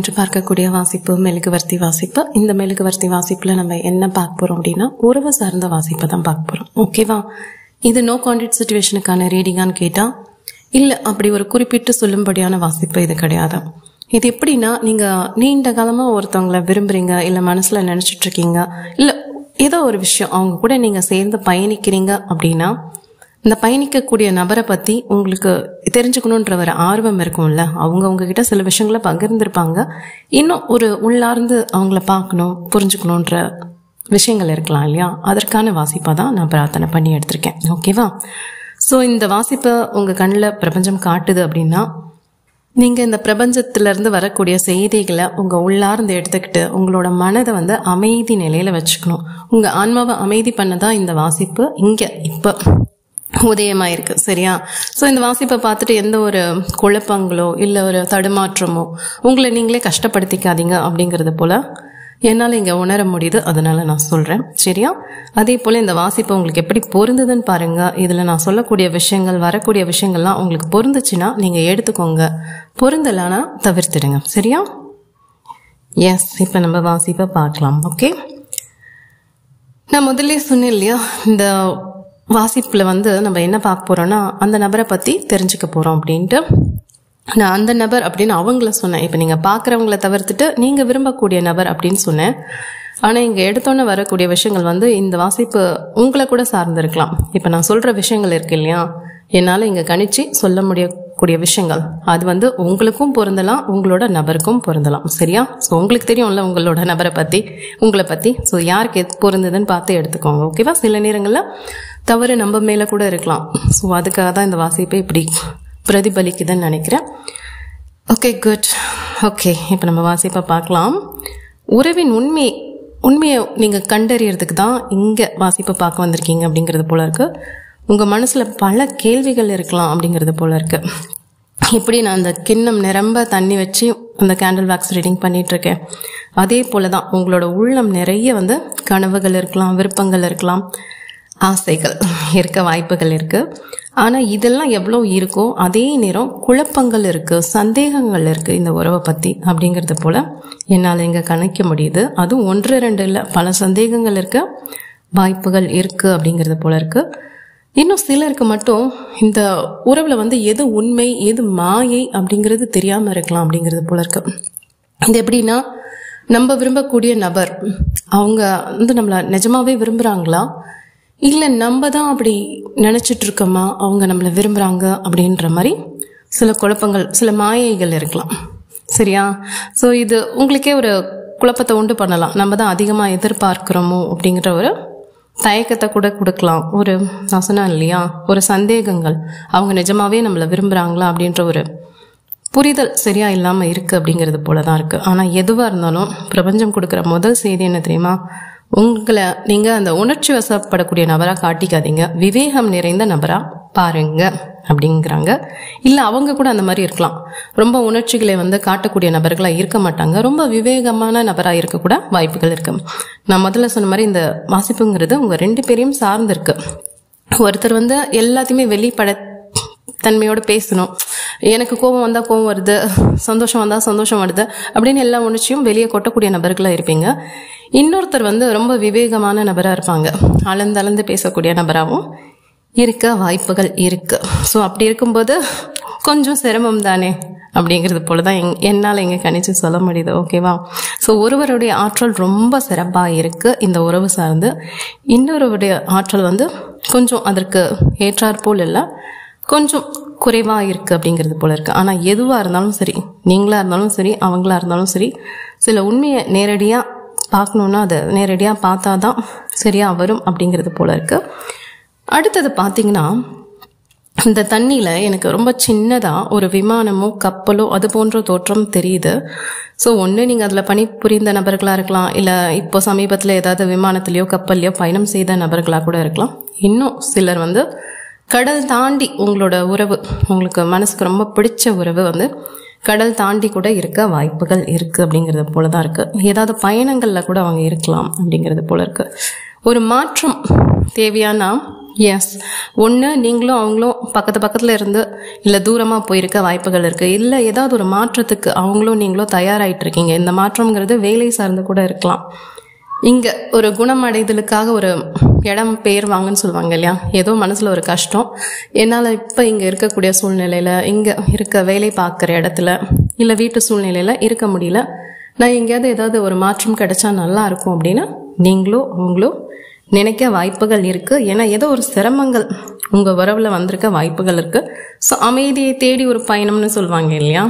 இன்று பார்க்கக்கூடிய வாசிப்பு மெழுகுவர்த்தி வாசிப்பு. இந்த மெழுகுவர்த்தி வாசிப்புல நம்ம என்ன பார்க்க போறோம் அப்படின்னா உறவு சார்ந்த வாசிப்பை தான் பார்க்க போறோம். ஓகேவா? இது நோ கான்டாக்ட் சிச்சுவேஷனுக்கான ரீடிங்கான்னு கேட்டா இல்ல, அப்படி ஒரு குறிப்பிட்டு சொல்லும்படியான வாசிப்பு இது கிடையாது. இது எப்படின்னா, நீங்க நீண்ட காலமா ஒருத்தவங்களை விரும்புறீங்க, இல்ல மனசுல நினைச்சிட்டு இருக்கீங்க, இல்ல ஏதோ ஒரு விஷயம் அவங்க கூட நீங்க சேர்ந்து பயணிக்கிறீங்க அப்படின்னா இந்த பயணிக்கக்கூடிய நபரை பத்தி உங்களுக்கு தெரிஞ்சுக்கணுன்ற ஒரு ஆர்வம் இருக்கும்ல. அவங்க உங்ககிட்ட சில விஷயங்களை பகிர்ந்திருப்பாங்க, இன்னும் ஒரு உள்ளார்ந்து அவங்கள பார்க்கணும், புரிஞ்சுக்கணுன்ற விஷயங்கள் இருக்கலாம் இல்லையா? அதற்கான வாசிப்பா தான் நான் பிரார்த்தனை பண்ணி எடுத்திருக்கேன். ஓகேவா? ஸோ இந்த வாசிப்பை உங்க கண்ணில் பிரபஞ்சம் காட்டுது அப்படின்னா நீங்க இந்த பிரபஞ்சத்திலிருந்து வரக்கூடிய செய்திகளை உங்க உள்ளார்ந்து எடுத்துக்கிட்டு உங்களோட மனதை அமைதி நிலையில வச்சுக்கணும். உங்க ஆன்மாவை அமைதி பண்ணதான் இந்த வாசிப்பு இங்க இப்ப உதயமாயிருக்கு. சரியா? ஸோ இந்த வாசிப்பை பார்த்துட்டு எந்த ஒரு குழப்பங்களோ இல்லை ஒரு தடுமாற்றமோ உங்களை நீங்களே கஷ்டப்படுத்திக்காதீங்க அப்படிங்கிறது போல என்னால் இங்கே உணர முடியுது. அதனால நான் சொல்கிறேன். சரியா? அதே போல் இந்த வாசிப்பு உங்களுக்கு எப்படி பொருந்ததுன்னு பாருங்க. இதில் நான் சொல்லக்கூடிய விஷயங்கள், வரக்கூடிய விஷயங்கள்லாம் உங்களுக்கு பொருந்துச்சுன்னா நீங்கள் எடுத்துக்கோங்க, பொருந்தலானா தவிர்த்துடுங்க. சரியா? எஸ், இப்போ நம்ம வாசிப்பை பார்க்கலாம். ஓகே, நான் முதல்ல சொன்னேன் இல்லையா, இந்த வாசிப்பில் நம்ம என்ன பார்க்க போகிறோன்னா அந்த நபரை பற்றி தெரிஞ்சுக்க போகிறோம் அப்படின்ட்டு. நான் அந்த நபர் அப்படின்னு அவங்கள சொன்னேன். இப்போ நீங்கள் பார்க்குறவங்கள தவிர்த்துட்டு நீங்கள் விரும்பக்கூடிய நபர் அப்படின்னு சொன்னேன். ஆனால் இங்கே எடுத்தோன்னே வரக்கூடிய விஷயங்கள் இந்த வாசிப்பு உங்களை கூட சார்ந்திருக்கலாம். இப்போ நான் சொல்கிற விஷயங்கள் இருக்கு இல்லையா, என்னால் இங்கே கணிச்சு சொல்ல முடியக்கூடிய விஷயங்கள் அது உங்களுக்கும் பொருந்தலாம், உங்களோட நபருக்கும் பொருந்தலாம். சரியா? ஸோ உங்களுக்கு தெரியும்ல உங்களோட நபரை பற்றி, உங்களை பற்றி. ஸோ யாருக்கு எது பொருந்ததுன்னு பார்த்து எடுத்துக்கோங்க. ஓகேவா? சில நேரங்களில் தவறு நம்ம மேலே கூட இருக்கலாம். ஸோ அதுக்காக தான் இந்த வாசிப்பை இப்படி பிரதிபலிக்குதுன்னு நினைக்கிறேன். Okay, good. ஓகே, இப்போ நம்ம வாசிப்பை பார்க்கலாம். உறவின் உண்மையை நீங்கள் கண்டறியறதுக்கு தான் இங்கே வாசிப்பை பார்க்க வந்திருக்கீங்க அப்படிங்கிறது போல இருக்கு. உங்கள் மனசில் பல கேள்விகள் இருக்கலாம் அப்படிங்கிறது போல இருக்கு. இப்படி நான் அந்த கிண்ணம் நிரம்ப தண்ணி வச்சு அந்த கேண்டில் வேக்ஸ் ரீடிங் பண்ணிட்டு இருக்கேன். அதே போல தான் உங்களோட உள்ளம் நிறைய கனவுகள் இருக்கலாம், விருப்பங்கள் இருக்கலாம், ஆசைகள் இருக்க வாய்ப்புகள் இருக்கு. ஆனால் இதெல்லாம் எவ்வளோ இருக்கோ அதே நேரம் குழப்பங்கள் இருக்கு, சந்தேகங்கள் இருக்கு இந்த உறவை பற்றி அப்படிங்கிறது போல என்னால் இங்கே கணிக்க முடியுது. அதுவும் 1-2 இல்லை, பல சந்தேகங்கள் இருக்க வாய்ப்புகள் இருக்கு அப்படிங்கிறது போல இருக்கு. இன்னும் சிலருக்கு மட்டும் இந்த உறவில் எது உண்மை எது மாயை அப்படிங்கிறது தெரியாமல் இருக்கலாம் அப்படிங்கிறது போல இருக்கு. இது எப்படின்னா, நம்ம விரும்பக்கூடிய நபர் அவங்க நம்மளை நிஜமாவே விரும்புகிறாங்களா, இல்லை நம்ம தான் அப்படி நினச்சிட்டு இருக்கோமா அவங்க நம்மளை விரும்புகிறாங்க அப்படின்ற மாதிரி சில குழப்பங்கள், சில மாயைகள் இருக்கலாம். சரியா? ஸோ இது உங்களுக்கே ஒரு குழப்பத்தை உண்டு பண்ணலாம். நம்ம தான் அதிகமாக எதிர்பார்க்கிறோமோ அப்படிங்கிற ஒரு தயக்கத்தை கூட கொடுக்கலாம். ஒரு நான் சொன்னேன் இல்லையா, ஒரு சந்தேகங்கள், அவங்க நிஜமாவே நம்மளை விரும்புகிறாங்களா அப்படின்ற ஒரு புரிதல் சரியா இல்லாமல் இருக்குது அப்படிங்கிறது போல தான் இருக்குது. ஆனால் எதுவாக இருந்தாலும் பிரபஞ்சம் கொடுக்குற முதல் செய்தி என்ன தெரியுமா, உங்களை நீங்கள் அந்த உணர்ச்சி வசப்படக்கூடிய நபராக காட்டிக்காதீங்க, விவேகம் நிறைந்த நபராக பாருங்க அப்படிங்கிறாங்க. இல்லை அவங்க கூட அந்த மாதிரி இருக்கலாம், ரொம்ப உணர்ச்சிகளை காட்டக்கூடிய நபர்களாக இருக்க மாட்டாங்க, ரொம்ப விவேகமான நபராக இருக்கக்கூட வாய்ப்புகள் இருக்கு. நான் முதல்ல சொன்ன மாதிரி இந்த வாசிப்புங்கிறது உங்கள் 2 பேரையும் சார்ந்திருக்கு. ஒருத்தர் எல்லாத்தையுமே வெளிப்பட தன்மையோடு பேசணும், எனக்கு கோபம் வந்தால் கோபம் வருது, சந்தோஷம் வந்தால் சந்தோஷம் வருது அப்படின்னு எல்லா உணர்ச்சியும் வெளியே கொட்டக்கூடிய நபர்களாக இருப்பீங்க. இன்னொருத்தர் ரொம்ப விவேகமான நபராக இருப்பாங்க, அளந்து பேசக்கூடிய நபராகவும் இருக்க வாய்ப்புகள் இருக்கு. ஸோ அப்படி இருக்கும்போது கொஞ்சம் சிரமம் தானே அப்படிங்கிறது போல தான் என்னால் இங்கே கணிச்சு சொல்ல முடியுது. ஓகேவா? ஸோ ஒருவருடைய ஆற்றல் ரொம்ப சிறப்பாக இருக்குது இந்த உறவு சார்ந்து, இன்னொருவருடைய ஆற்றல் கொஞ்சம் அதற்கு ஏற்றாற்போல் இல்லை, கொஞ்சம் குறைவாக இருக்குது அப்படிங்கிறது போல இருக்குது. ஆனால் எதுவாக இருந்தாலும் சரி, நீங்களாக இருந்தாலும் சரி, அவங்களா இருந்தாலும் சரி, சில உண்மையை நேரடியாக பார்க்கணுன்னா அதை நேரடியாக பார்த்தா தான் சரியாக வரும் அப்படிங்கிறது போல இருக்குது. அடுத்தது பார்த்தீங்கன்னா, இந்த தண்ணியில் எனக்கு ரொம்ப சின்னதாக ஒரு விமானமோ கப்பலோ அது போன்ற தோற்றம் தெரியுது. ஸோ ஒன்று நீங்கள் அதில் பணிபுரிந்த நபர்களாக இருக்கலாம், இல்லை இப்போ சமீபத்தில் ஏதாவது விமானத்துலேயோ கப்பல்லையோ பயணம் செய்த நபர்களாக கூட இருக்கலாம். இன்னும் சிலர் கடல் தாண்டி உங்களோட உறவு, உங்களுக்கு மனசுக்கு ரொம்ப பிடிச்ச உறவு கடல் தாண்டி கூட இருக்க வாய்ப்புகள் இருக்குது அப்படிங்கிறது போல தான் இருக்குது. ஏதாவது பயணங்களில் கூட அவங்க இருக்கலாம் அப்படிங்கிறது போல இருக்குது. ஒரு மாற்றம் தேவையானா எஸ், ஒன்று நீங்களும் அவங்களும் பக்கத்தில் இருந்து இல்லை தூரமாக போயிருக்க வாய்ப்புகள் இருக்குது. இல்லை ஏதாவது ஒரு மாற்றத்துக்கு அவங்களும் நீங்களும் தயாராகிட்டு இருக்கீங்க. இந்த மாற்றம்ங்கிறது வேலை சார்ந்து கூட இருக்கலாம். இங்கே ஒரு குணமடைதலுக்காக ஒரு இடம் பேர் வாங்கன்னு சொல்லுவாங்க இல்லையா, ஏதோ மனசில் ஒரு கஷ்டம், என்னால் இப்போ இங்கே இருக்கக்கூடிய சூழ்நிலையில், இங்கே இருக்க வேலை பார்க்குற இடத்துல இல்லை வீட்டு சூழ்நிலையில் இருக்க முடியல, நான் எங்கேயாவது ஏதாவது ஒரு மாற்றம் கிடைச்சா நல்லா இருக்கும் அப்படின்னு நீங்களும் அவங்களும் நினைக்க வாய்ப்புகள் இருக்குது. ஏன்னா ஏதோ ஒரு சிரமங்கள் உங்கள் உறவில் வந்திருக்க வாய்ப்புகள் இருக்குது. ஸோ அமைதியை தேடி ஒரு பயணம்னு சொல்லுவாங்க இல்லையா,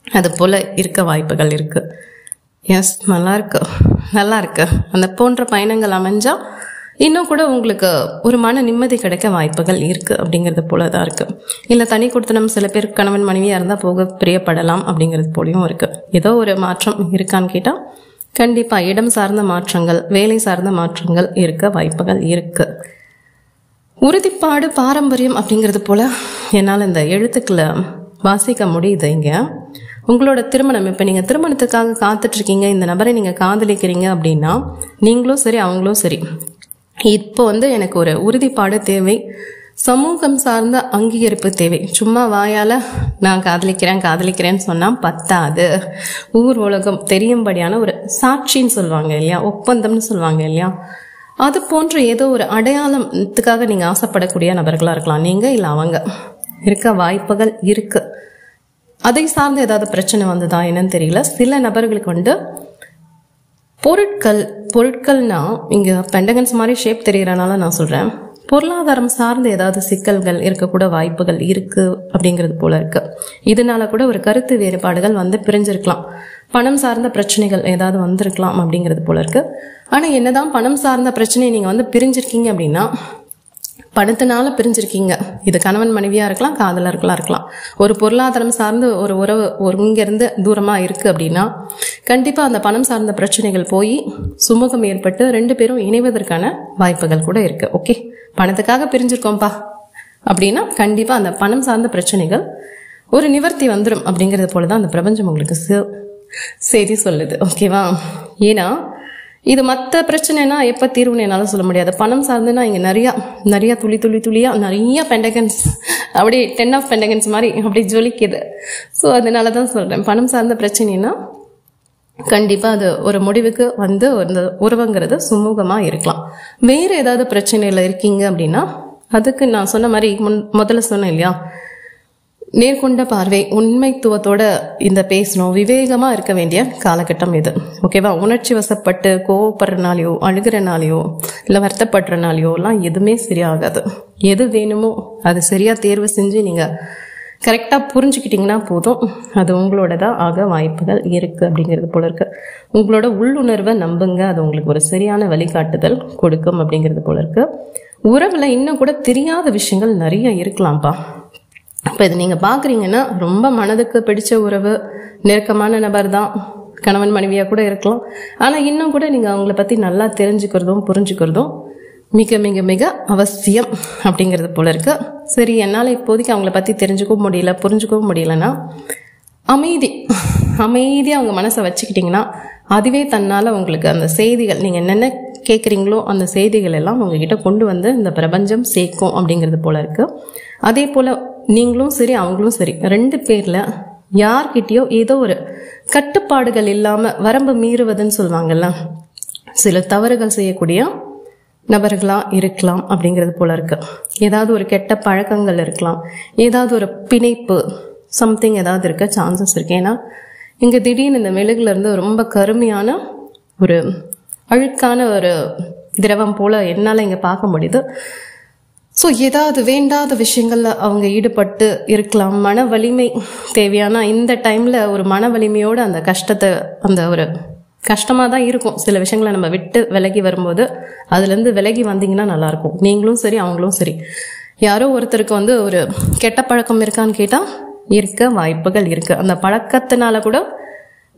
அது போல் இருக்க வாய்ப்புகள் இருக்குது. எஸ், நல்லா இருக்கு. அந்த போன்ற பயணங்கள் அமைஞ்சால் இன்னும் கூட உங்களுக்கு ஒரு மன நிம்மதி கிடைக்க வாய்ப்புகள் இருக்குது அப்படிங்கிறது போல தான் இருக்குது. இல்லை தனி கொடுத்தனம் சில பேர் கணவன் மனைவியாக இருந்தால் போக பிரியப்படலாம் அப்படிங்கிறது போலையும் இருக்குது. ஏதோ ஒரு மாற்றம் இருக்கான்னு கேட்டால் கண்டிப்பாக இடம் சார்ந்த மாற்றங்கள், வேலை சார்ந்த மாற்றங்கள் இருக்க வாய்ப்புகள் இருக்குது. உறுதிப்பாடு, பாரம்பரியம் அப்படிங்கிறது போல் என்னால் இந்த எழுத்துக்களை வாசிக்க முடியுது. இங்கே உங்களோட திருமணம், இப்போ நீங்கள் திருமணத்துக்காக காத்துட்ருக்கீங்க, இந்த நபரை நீங்கள் காதலிக்கிறீங்க அப்படின்னா நீங்களும் சரி அவங்களும் சரி, இப்போ எனக்கு ஒரு உறுதிப்பாடு தேவை, சமூகம் சார்ந்த அங்கீகரிப்பு தேவை. சும்மா வாயால் நான் காதலிக்கிறேன்னு சொன்னால் பத்தாது. ஊர் உலகம் தெரியும்படியான ஒரு சாட்சின்னு சொல்லுவாங்க இல்லையா, ஒப்பந்தம்னு சொல்லுவாங்க இல்லையா, அது போன்ற ஏதோ ஒரு அடையாளத்துக்காக நீங்கள் ஆசைப்படக்கூடிய நபர்களாக இருக்கலாம். நீங்கள் இல்லை அவங்க இருக்க வாய்ப்புகள் இருக்குது. அதை சார்ந்த ஏதாவது பிரச்சனை வந்ததா என்னன்னு தெரியல. சில நபர்களுக்கு பொருட்கள்னா இங்கே பெண்டகன்ஸ் மாதிரி ஷேப் தெரியறனால நான் சொல்கிறேன், பொருளாதாரம் சார்ந்த ஏதாவது சிக்கல்கள் இருக்கக்கூட வாய்ப்புகள் இருக்குது அப்படிங்கிறது போல இருக்குது. இதனால கூட ஒரு கருத்து வேறுபாடுகள் பிரிஞ்சிருக்கலாம். பணம் சார்ந்த பிரச்சனைகள் ஏதாவது வந்திருக்கலாம் அப்படிங்கிறது போல இருக்குது. ஆனால் என்னதான் பணம் சார்ந்த பிரச்சனையை நீங்கள் பிரிஞ்சிருக்கீங்க அப்படின்னா, பணத்தினால பிரிஞ்சிருக்கீங்க, இது கணவன் மனைவியாக இருக்கலாம், காதலர்களாக இருக்கலாம், ஒரு பொருளாதாரம் சார்ந்து ஒரு உறவு இங்கேருந்து தூரமாக இருக்குது அப்படின்னா கண்டிப்பாக அந்த பணம் சார்ந்த பிரச்சனைகள் போய் சுமூகம் ஏற்பட்டு 2 பேரும் இணைவதற்கான வாய்ப்புகள் கூட இருக்குது. ஓகே, பணத்துக்காக பிரிஞ்சிருக்கோம்ப்பா அப்படின்னா கண்டிப்பாக அந்த பணம் சார்ந்த பிரச்சனைகள் ஒரு நிவர்த்தி வந்துடும் அப்படிங்கிறது போல தான் அந்த பிரபஞ்சம் உங்களுக்கு செய்தி சொல்லுது. ஓகேவா? ஏன்னா இது மற்ற பிரச்சனைனா எப்போ தீர்வுன்னு என்னால் சொல்ல முடியாது. பணம் சார்ந்துன்னா இங்கே நிறையா துளியாக நிறைய பெண்டகன்ஸ், அப்படியே 10 ஆஃப் பெண்டகன்ஸ் மாதிரி அப்படியே ஜொலிக்குது. ஸோ அதனால தான் சொல்கிறேன், பணம் சார்ந்த பிரச்சனைனா கண்டிப்பாக அது ஒரு முடிவுக்கு அந்த உறவுங்கிறது சுமூகமாக இருக்கலாம். வேறு ஏதாவது பிரச்சனையில் இருக்கீங்க அப்படின்னா அதுக்கு நான் சொன்ன மாதிரி முதல்ல சொன்னேன் இல்லையா, நேர்கொண்ட பார்வை, உண்மைத்துவத்தோட இந்த பேசணும், விவேகமாக இருக்க வேண்டிய காலகட்டம் இது. ஓகேவா? உணர்ச்சி வசப்பட்டு கோவப்படுறனாலையோ அழுகிறனாலையோ இல்லை வருத்தப்படுறனாலையோலாம் எதுவுமே சரியாகாது. எது வேணுமோ அது சரியாக தேர்வு செஞ்சு நீங்கள் கரெக்டாக புரிஞ்சுக்கிட்டிங்கன்னா போதும், அது உங்களோட தான் ஆக வாய்ப்புகள் இருக்குது அப்படிங்கிறது போல இருக்குது. உங்களோட உள்ளுணர்வை நம்புங்க, அது உங்களுக்கு ஒரு சரியான வழிகாட்டுதல் கொடுக்கும் அப்படிங்கிறது போல இருக்குது. உறவில் இன்னும் கூட தெரியாத விஷயங்கள் நிறைய இருக்கலாம்ப்பா. இப்போ இது நீங்கள் பார்க்குறீங்கன்னா ரொம்ப மனதுக்கு பிடிச்ச உறவு, நெருக்கமான நபர் தான், கணவன் மனைவியாக கூட இருக்கலாம். ஆனால் இன்னும் கூட நீங்கள் அவங்கள பற்றி நல்லா தெரிஞ்சுக்கிறதும் புரிஞ்சுக்கிறதும் மிக மிக மிக அவசியம் அப்படிங்கிறது போல இருக்கு. சரி, என்னால் இப்போதைக்கு அவங்கள பற்றி தெரிஞ்சுக்கவும் முடியல, புரிஞ்சுக்கவும் முடியலன்னா அமைதியாக அவங்க மனசை வச்சுக்கிட்டிங்கன்னா அதுவே தன்னால் உங்களுக்கு அந்த செய்திகள், நீங்கள் என்னென்ன கேட்குறீங்களோ அந்த செய்திகள் எல்லாம் உங்ககிட்ட கொண்டு இந்த பிரபஞ்சம் சேர்க்கும் அப்படிங்கிறது போல இருக்கு. அதே போல் நீங்களும் சரி அவங்களும் சரி 2 பேரில் யார்கிட்டயோ ஏதோ ஒரு கட்டுப்பாடுகள் இல்லாமல் வரம்பு மீறுவதுன்னு சொல்லுவாங்கல்ல, சில தவறுகள் செய்யக்கூடிய நபர்களாக இருக்கலாம் அப்படிங்கிறது போல இருக்கு. ஏதாவது ஒரு கெட்ட பழக்கங்கள் இருக்கலாம், ஏதாவது ஒரு பிணைப்பு சம்திங் ஏதாவது இருக்க சான்சஸ் இருக்கு. ஏன்னா இங்கே திடீர்னு இந்த மெழுகுலேருந்து ரொம்ப கருமையான ஒரு அழுக்கான ஒரு திரவம் போல் என்னால் இங்கே பார்க்க முடியுது. ஸோ ஏதாவது வேண்டாத விஷயங்களில் அவங்க ஈடுபட்டு இருக்கலாம். மன வலிமை தேவையான இந்த டைமில் ஒரு மன வலிமையோடு அந்த கஷ்டத்தை, அந்த ஒரு கஷ்டமாக தான் இருக்கும். சில விஷயங்களை நம்ம விட்டு விலகி வரும்போது அதுலேருந்து விலகி வந்தீங்கன்னா நல்லாயிருக்கும். நீங்களும் சரி அவங்களும் சரி. யாரோ ஒருத்தருக்கு ஒரு கெட்ட பழக்கம் இருக்கான்னு கேட்டால் இருக்க வாய்ப்புகள் இருக்குது. அந்த பழக்கத்தினால கூட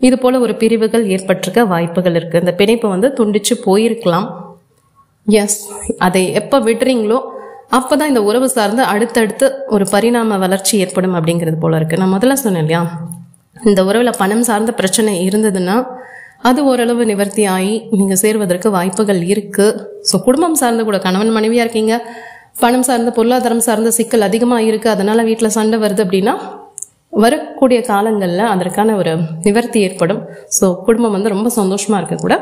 இது போல் ஒரு பிரிவுகள் ஏற்பட்டிருக்க வாய்ப்புகள் இருக்குது. இந்த பிணைப்பு துண்டிச்சு போயிருக்கலாம். எஸ், அதை எப்போ விடுறீங்களோ அப்போ தான் இந்த உறவு சார்ந்து அடுத்தடுத்து ஒரு பரிணாம வளர்ச்சி ஏற்படும் அப்படிங்கிறது போல இருக்குது. நான் முதல்ல சொன்னேன் இல்லையா, இந்த உறவில் பணம் சார்ந்த பிரச்சனை இருந்ததுன்னா அது ஓரளவு நிவர்த்தி ஆகி நீங்கள் சேர்வதற்கு வாய்ப்புகள் இருக்குது. ஸோ குடும்பம் சார்ந்து கூட கணவன் மனைவியாக இருக்கீங்க, பணம் சார்ந்த பொருளாதாரம் சார்ந்த சிக்கல் அதிகமாக இருக்குது, அதனால வீட்டில் சண்டை வருது அப்படின்னா வரக்கூடிய காலங்களில் அதற்கான ஒரு நிவர்த்தி ஏற்படும். ஸோ குடும்பம் வந்து ரொம்ப சந்தோஷமாக இருக்கக்கூட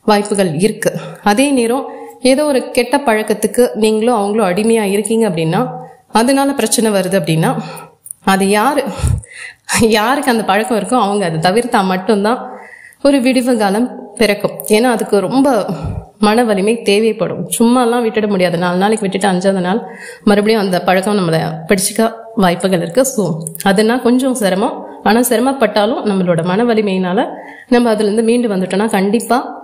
வாய்ப்புகள் இருக்குது. அதே நேரம் ஏதோ ஒரு கெட்ட பழக்கத்துக்கு நீங்களும் அவங்களும் அடிமையாக இருக்கீங்க அப்படின்னா அதனால பிரச்சனை வருது அப்படின்னா அது யாருக்கு அந்த பழக்கம் இருக்கோ அவங்க அதை தவிர்த்தா மட்டும்தான் ஒரு விடிவு காலம் பிறக்கும். ஏன்னா அதுக்கு ரொம்ப மன வலிமை தேவைப்படும். சும்மாலாம் விட்டுட முடியாது. 4 நாளைக்கு விட்டுட்டு 5ஆவது நாள் மறுபடியும் அந்த பழக்கம் நம்மளை பிடிச்சிக்க வாய்ப்புகள் இருக்குது. ஸோ அதுனா கொஞ்சம் சிரமம். ஆனால் சிரமப்பட்டாலும் நம்மளோட மன வலிமையினால நம்ம அதுலேருந்து மீண்டு வந்துட்டோம்னா கண்டிப்பாக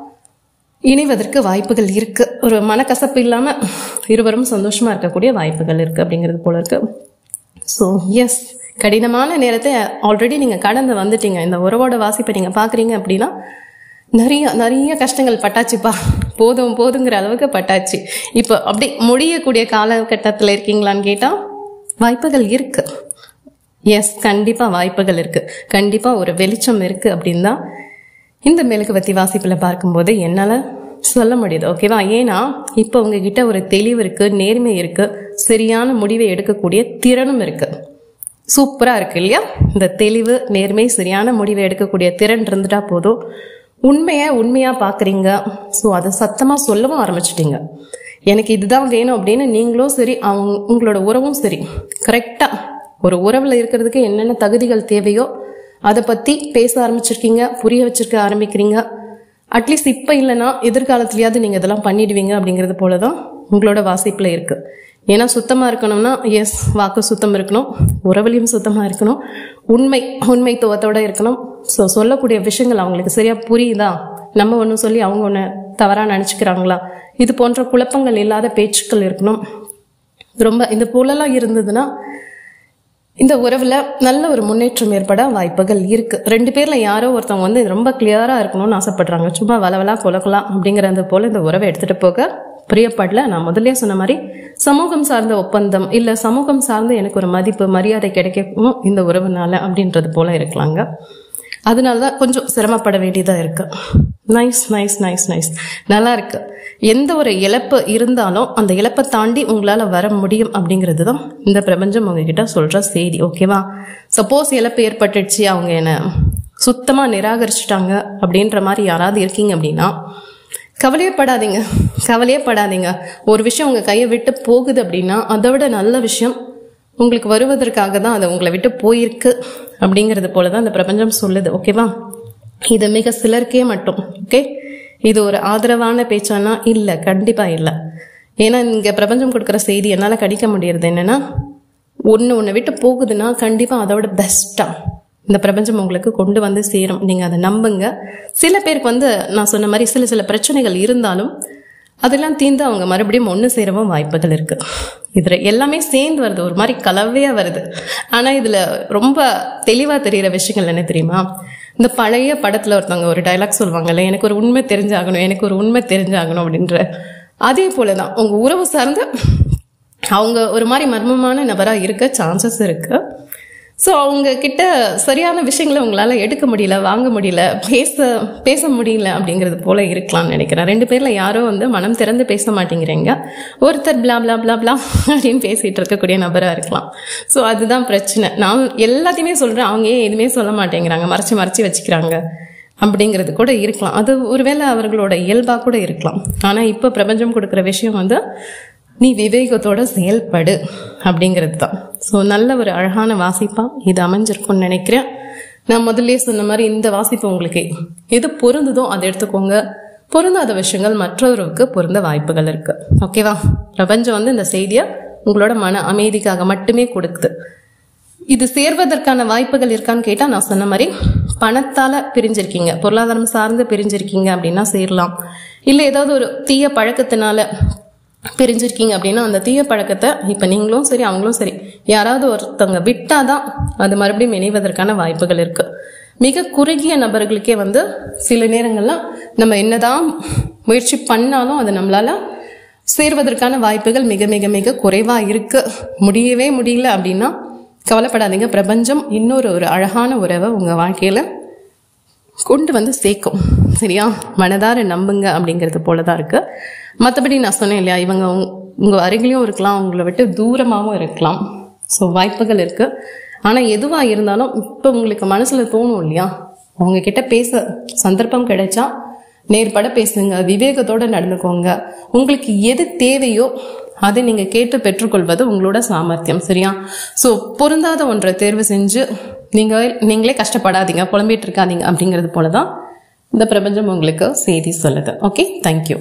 இணைவதற்கு வாய்ப்புகள் இருக்குது. ஒரு மனக்கசப்பு இல்லாமல் இருவரும் சந்தோஷமாக இருக்கக்கூடிய வாய்ப்புகள் இருக்குது அப்படிங்கிறது போல இருக்குது. ஸோ எஸ், கடினமான நேரத்தை ஆல்ரெடி நீங்கள் கடந்து வந்துட்டீங்க. இந்த உறவோட வாசிப்பை நீங்கள் பார்க்குறீங்க அப்படின்னா நிறைய கஷ்டங்கள் பட்டாச்சுப்பா, போதுங்கிற அளவுக்கு பட்டாச்சு. இப்போ அப்படி முடியக்கூடிய காலகட்டத்தில் இருக்கீங்களான்னு கேட்டால் வாய்ப்புகள் இருக்குது. எஸ், கண்டிப்பாக வாய்ப்புகள் இருக்குது. கண்டிப்பாக ஒரு வெளிச்சம் இருக்குது அப்படின்னு தான் இந்த மெழுகுவர்த்தி வாசிப்பில் பார்க்கும்போது என்னால் சொல்ல முடியுது. ஓகேவா? ஏன்னா இப்போ உங்ககிட்ட ஒரு தெளிவு இருக்குது, நேர்மை இருக்குது, சரியான முடிவை எடுக்கக்கூடிய திறனும் இருக்குது. சூப்பராக இருக்குது இல்லையா? இந்த தெளிவு, நேர்மை, சரியான முடிவை எடுக்கக்கூடிய திறன் இருந்துட்டா போதும். உண்மையாக பார்க்குறீங்க. ஸோ அதை சத்தமாக சொல்லவும் ஆரம்பிச்சிட்டிங்க. எனக்கு இதுதான் வேணும் அப்படின்னு நீங்களும் சரி உங்களோட உறவும் சரி கரெக்டாக ஒரு உறவில் இருக்கிறதுக்கு என்னென்ன தகுதிகள் தேவையோ அதை பற்றி பேச ஆரம்பிச்சிருக்கீங்க, புரிய வச்சிருக்க ஆரம்பிக்கிறீங்க. அட்லீஸ்ட் இப்போ இல்லைன்னா எதிர்காலத்துலையாவது நீங்கள் இதெல்லாம் பண்ணிடுவீங்க அப்படிங்கிறது போல தான் உங்களோட வாசிப்பில் இருக்குது. ஏன்னா சுத்தமாக இருக்கணும்னா எஸ், வாக்கு சுத்தம் இருக்கணும், உறவுலையும் சுத்தமாக இருக்கணும், உண்மைத்துவத்தோடு இருக்கணும். ஸோ சொல்லக்கூடிய விஷயங்கள் அவங்களுக்கு சரியாக புரியுதா, நம்ம ஒன்று சொல்லி அவங்க ஒன்று தவறாக நினச்சிக்கிறாங்களா, இது போன்ற குழப்பங்கள் இல்லாத பேச்சுக்கள் இருக்கணும். ரொம்ப இந்த போலெல்லாம் இருந்ததுன்னா இந்த உறவில் நல்ல ஒரு முன்னேற்றம் ஏற்பட வாய்ப்புகள் இருக்குது. 2 பேரில் யாரோ ஒருத்தவங்க வந்து ரொம்ப கிளியராக இருக்கணும்னு ஆசைப்படுறாங்க. சும்மா வளவலா கொலக்கலாம் அப்படிங்கிறது போல் இந்த உறவை எடுத்துகிட்டு போக பிரியப்படல. நான் முதலே சொன்ன மாதிரி சமூகம் சார்ந்த ஒப்பந்தம் இல்லை சமூகம் சார்ந்த எனக்கு ஒரு மதிப்பு மரியாதை கிடைக்கும் இந்த உறவுனால அப்படின்றது போல இருக்கலாங்க. அதனால தான் கொஞ்சம் சிரமப்பட வேண்டியதாக இருக்குது. நைஸ், நல்லா இருக்கு. எந்த ஒரு இழப்பு இருந்தாலும் அந்த இழப்பை தாண்டி உங்களால் வர முடியும் அப்படிங்கிறது தான் இந்த பிரபஞ்சம் உங்ககிட்ட சொல்கிற செய்தி. ஓகேவா? சப்போஸ் இழப்பு ஏற்பட்டுடுச்சு, அவங்க என்னை சுத்தமாக நிராகரிச்சிட்டாங்க அப்படின்ற மாதிரி யாராவது இருக்கீங்க அப்படின்னா கவலையே படாதீங்க. ஒரு விஷயம் உங்கள் கையை விட்டு போகுது அப்படின்னா அதை விட நல்ல விஷயம் உங்களுக்கு வருவதற்காக தான் அது உங்களை விட்டு போயிருக்கு அப்படிங்கிறது போல தான் இந்த பிரபஞ்சம் சொல்லுது. ஓகேவா? இது மிக சிலருக்கே மட்டும். ஓகே, இது ஒரு ஆதரவான பேச்சானா இல்லை, கண்டிப்பாக இல்லை. ஏன்னா இங்கே பிரபஞ்சம் கொடுக்குற செய்தி என்னால் கடிக்க முடியறது என்னென்னா, ஒன்று விட்டு போகுதுன்னா கண்டிப்பாக அதோட பெஸ்ட்டாக இந்த பிரபஞ்சம் உங்களுக்கு கொண்டு வந்து சேரும். நீங்கள் அதை நம்புங்க. சில பேருக்கு வந்து நான் சொன்ன மாதிரி சில பிரச்சனைகள் இருந்தாலும் அதெல்லாம் தீர்ந்து அவங்க மறுபடியும் ஒன்று சேரவும் வாய்ப்புகள் இருக்குது. இதில் எல்லாமே சேர்ந்து வருது, ஒரு மாதிரி கலவையாக வருது. ஆனால் இதில் ரொம்ப தெளிவாக தெரிகிற விஷயங்கள் என்ன தெரியுமா? இந்த பழைய படத்தில் ஒருத்தவங்க ஒரு டைலாக் சொல்லுவாங்கல்ல, எனக்கு ஒரு உண்மை தெரிஞ்சாகணும் அப்படின்ற. அதே போல தான் உங்கள் உறவு சார்ந்து அவங்க ஒரு மாதிரி மர்மமான நபராக இருக்க சான்சஸ் இருக்குது. ஸோ அவங்க கிட்ட சரியான விஷயங்களை உங்களால் எடுக்க முடியல, வாங்க முடியல, பேச முடியல அப்படிங்கிறது போல இருக்கலாம்னு நினைக்கிறேன். 2 பேரில் யாரோ வந்து மனம் திறந்து பேச மாட்டேங்கிறீங்க. ஒருத்தர் பிளா பிளா பிளா பிளா அப்படின்னு பேசிகிட்டு இருக்கக்கூடிய நபராக இருக்கலாம். ஸோ அதுதான் பிரச்சனை. நான் எல்லாத்தையுமே சொல்கிறேன், அவங்க ஏன் எதுவுமே சொல்ல மாட்டேங்கிறாங்க, மறைச்சி வச்சுக்கிறாங்க அப்படிங்கிறது கூட இருக்கலாம். அது ஒருவேளை அவர்களோட இயல்பாக கூட இருக்கலாம். ஆனால் இப்போ பிரபஞ்சம் கொடுக்குற விஷயம் வந்து நீ விவேகத்தோட செயல்படு அப்படிங்கிறது தான். ஸோ நல்ல ஒரு அழகான வாசிப்பாக இது அமைஞ்சிருக்கும்னு நினைக்கிறேன். நான் முதல்ல சொன்ன மாதிரி இந்த வாசிப்பு உங்களுக்கு எது பொருந்ததோ அதை எடுத்துக்கோங்க. பொருந்தாத விஷயங்கள் மற்றவருக்கு பொருந்த வாய்ப்புகள் இருக்குது. ஓகேவா? பிரபஞ்சம் வந்து இந்த செய்தியை உங்களோட மன அமைதிக்காக மட்டுமே கொடுக்குது. இது சேர்வதற்கான வாய்ப்புகள் இருக்கான்னு கேட்டால் நான் சொன்ன மாதிரி பணத்தால் பிரிஞ்சிருக்கீங்க, பொருளாதாரம் சார்ந்து பிரிஞ்சிருக்கீங்க அப்படின்னா சேரலாம். இல்லை ஏதாவது ஒரு தீய பழக்கத்தினால பிரிஞ்சிருக்கீங்க அப்படின்னா அந்த தீய பழக்கத்தை இப்போ நீங்களும் சரி அவங்களும் சரி யாராவது ஒருத்தவங்க விட்டாதான் அது மறுபடியும் இணைவதற்கான வாய்ப்புகள் இருக்குது. மிக குறுகிய நபர்களுக்கே வந்து சில நேரங்கள்லாம் நம்ம என்னதான் முயற்சி பண்ணாலும் அது நம்மளால சேர்வதற்கான வாய்ப்புகள் மிக மிக மிக குறைவாக இருக்குது. முடியவே முடியல அப்படின்னா கவலைப்படாதீங்க. பிரபஞ்சம் இன்னொரு அழகான உறவை உங்கள் வாழ்க்கையில் கொண்டு வந்து சேர்க்கும். சரியா? மனதார நம்புங்க அப்படிங்கிறது போல தான் இருக்குது. மற்றபடி நான் சொன்னேன் இல்லையா, இவங்க உங்கள் அருகிலையும் இருக்கலாம், உங்களை விட்டு தூரமாகவும் இருக்கலாம். ஸோ வாய்ப்புகள் இருக்குது. ஆனால் எதுவாக இருந்தாலும் இப்போ உங்களுக்கு மனசில் தோணும் இல்லையா, உங்ககிட்ட பேச சந்தர்ப்பம் கிடைச்சா நேர்பட பேசுங்க, விவேகத்தோடு நடந்துக்கோங்க. உங்களுக்கு எது தேவையோ அதை நீங்கள் கேட்டு பெற்றுக்கொள்வது உங்களோட சாமர்த்தியம். சரியா? ஸோ பொருந்தாத ஒன்றை தேர்வு செஞ்சு நீங்களே கஷ்டப்படாதீங்க, புலம்பிட்டு இருக்காதீங்க. அப்படிங்கிறது போல தான் இந்த பிரபஞ்சம் உங்களுக்கு செய்தி சொல்லுது. Okay, thank you.